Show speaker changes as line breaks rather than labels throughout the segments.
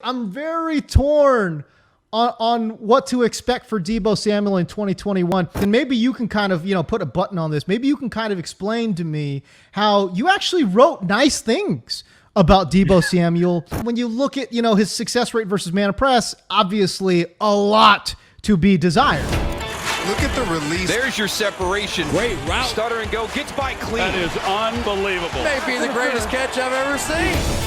I'm very torn on what to expect for Deebo Samuel in 2021. And maybe you can kind of, put a button on this. Maybe you can kind of explain to me how you actually wrote nice things about Deebo Samuel. When you look at, his success rate versus man and press, obviously a lot to be desired.
Look at the release.
There's your separation.
Great route.
Stutter and go. Gets by clean.
That is unbelievable.
Maybe the greatest catch I've ever seen.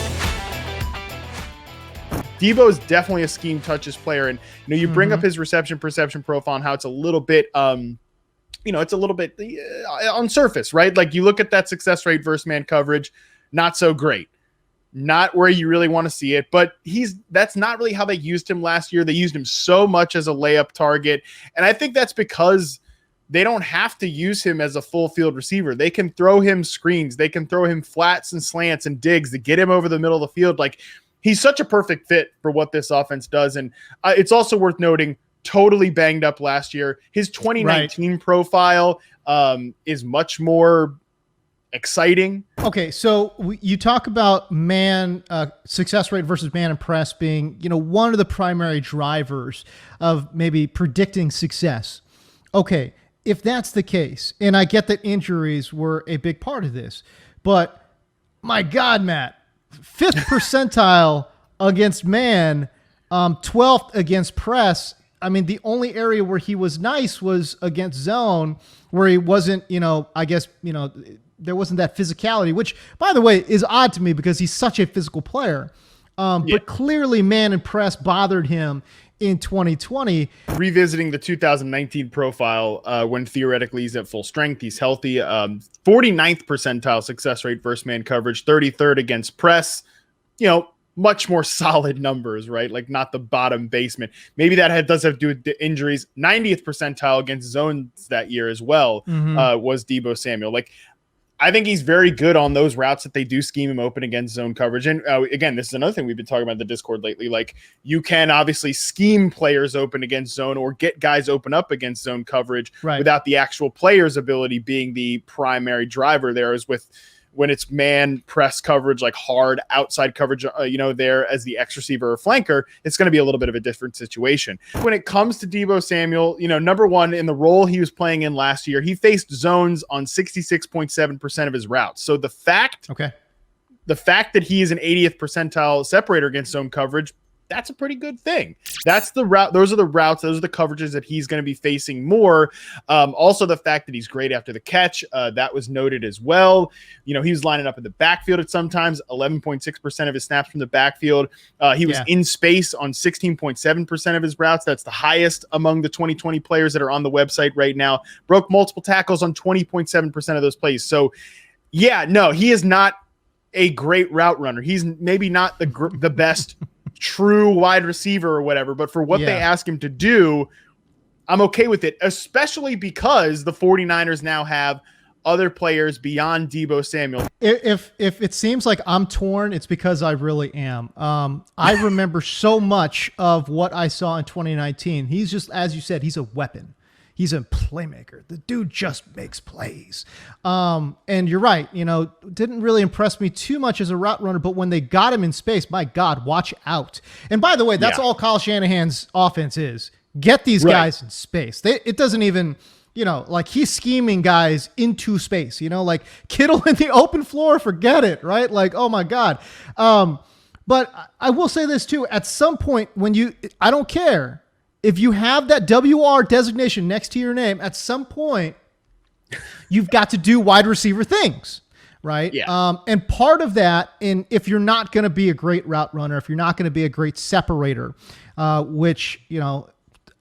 Deebo is definitely a scheme touches player. And, you bring up his reception perception profile and how it's a little bit, it's a little bit on surface, right? Like you look at that success rate versus man coverage, not so great. Not where you really want to see it, but that's not really how they used him last year. They used him so much as a layup target. And I think that's because they don't have to use him as a full field receiver. They can throw him screens. They can throw him flats and slants and digs to get him over the middle of the field. Like he's such a perfect fit for what this offense does. And it's also worth noting, totally banged up last year. His 2019 profile is much more exciting.
Okay, so you talk about man success rate versus man and press being, one of the primary drivers of maybe predicting success. Okay, if that's the case, and I get that injuries were a big part of this, but my God, Matt, 5th percentile against man, 12th against press. I mean, the only area where he was nice was against zone, where he wasn't, there wasn't that physicality, which, by the way, is odd to me because he's such a physical player. But clearly man and press bothered him in 2020.
Revisiting the 2019 profile, when theoretically he's at full strength, he's healthy, 49th percentile success rate versus man coverage, 33rd against press, much more solid numbers, right? Like not the bottom basement. Maybe that does have to do with the injuries. 90th percentile against zones that year as well was Deebo Samuel. Like, I think he's very good on those routes that they do scheme him open against zone coverage. And again, this is another thing we've been talking about in the Discord lately. Like you can obviously scheme players open against zone or get guys open up against zone coverage without the actual player's ability being the primary driver there, as with when it's man press coverage, like hard outside coverage, there as the X receiver or flanker, it's going to be a little bit of a different situation. When it comes to Deebo Samuel, number one, in the role he was playing in last year, he faced zones on 66.7% of his routes. So the fact that he is an 80th percentile separator against zone coverage, that's a pretty good thing. That's the route. Those are the routes. Those are the coverages that he's going to be facing more. Also, the fact that he's great after the catch, that was noted as well. He was lining up in the backfield at sometimes, 11.6% of his snaps from the backfield. He was in space on 16.7% of his routes. That's the highest among the 2020 players that are on the website right now. Broke multiple tackles on 20.7% of those plays. So, he is not a great route runner. He's maybe not the best true wide receiver or whatever, but for what they ask him to do, I'm okay with it, especially because the 49ers now have other players beyond Deebo Samuel.
If it seems like I'm torn, it's because I really am. I remember so much of what I saw in 2019. He's just, as you said, he's a weapon. He's a playmaker. The dude just makes plays. And you're right. Didn't really impress me too much as a route runner, but when they got him in space, my God, watch out. And by the way, that's all Kyle Shanahan's offense is. Get these guys in space. It doesn't even, like he's scheming guys into space, like Kittle in the open floor, forget it, right? Like, oh my God. But I will say this too, at some point I don't care. If you have that WR designation next to your name, at some point, you've got to do wide receiver things, right?
Yeah.
And part of that, if you're not going to be a great route runner, if you're not going to be a great separator, which,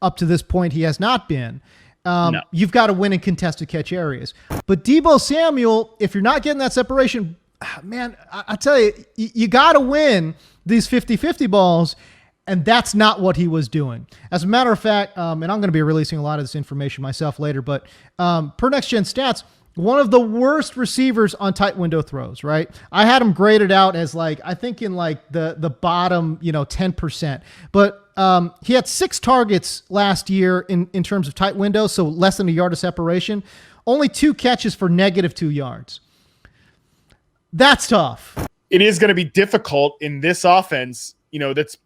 up to this point he has not been, you've got to win in contested catch areas. But Deebo Samuel, if you're not getting that separation, man, I tell you, you got to win these 50-50 balls. And that's not what he was doing. As a matter of fact, and I'm going to be releasing a lot of this information myself later, but per Next Gen Stats, one of the worst receivers on tight window throws, right? I had him graded out as I think in the bottom, 10%. But he had 6 targets last year in terms of tight window, so less than a yard of separation. Only 2 catches for -2 yards. That's tough.
It is going to be difficult in this offense, that's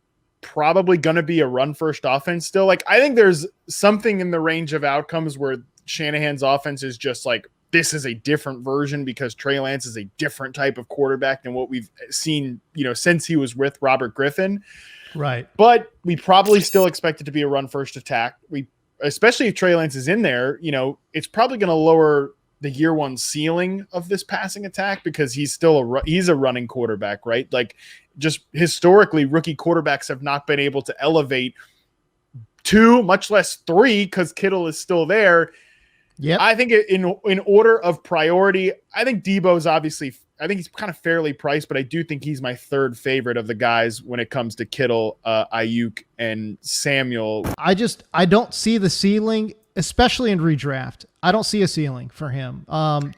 probably going to be a run first offense still. Like, I think there's something in the range of outcomes where Shanahan's offense is just like, this is a different version because Trey Lance is a different type of quarterback than what we've seen, since he was with Robert Griffin.
Right.
But we probably still expect it to be a run first attack. Especially if Trey Lance is in there, it's probably going to lower the year one ceiling of this passing attack because he's still he's a running quarterback, right? Like, just historically, rookie quarterbacks have not been able to elevate 2, much less 3, because Kittle is still there.
Yeah,
I think in order of priority, I think Deebo's obviously, I think he's kind of fairly priced, but I do think he's my third favorite of the guys when it comes to Kittle, Ayuk, and Samuel.
I don't see the ceiling, especially in redraft. I don't see a ceiling for him.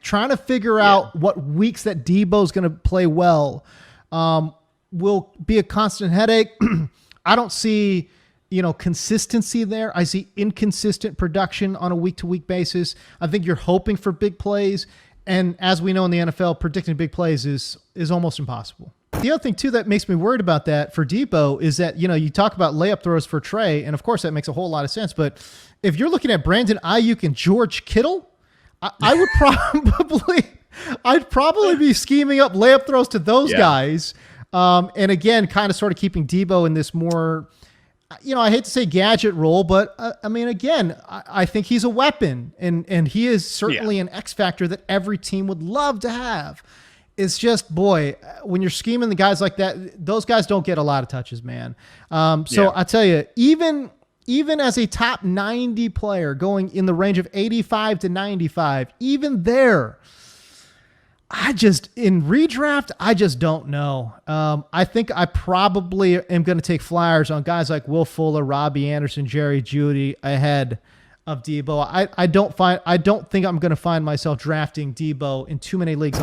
Trying to figure out what weeks that Deebo's going to play well will be a constant headache. I don't see consistency there. I see inconsistent production on a week-to-week basis. I think you're hoping for big plays. And as we know in the NFL, predicting big plays is almost impossible. The other thing, too, that makes me worried about that for Deebo is that, you talk about layup throws for Trey, and of course that makes a whole lot of sense. But if you're looking at Brandon Ayuk and George Kittle, I'd probably be scheming up layup throws to those guys. And again, kind of sort of keeping Deebo in this more, I hate to say gadget role, but I think he's a weapon and he is certainly an X factor that every team would love to have. It's just, boy, when you're scheming the guys like that, those guys don't get a lot of touches, man. I tell you, even as a top 90 player going in the range of 85 to 95, even there, in redraft, I just don't know. I think I probably am going to take flyers on guys like Will Fuller, Robbie Anderson, Jerry Jeudy ahead of Deebo. I don't think I'm going to find myself drafting Deebo in too many leagues.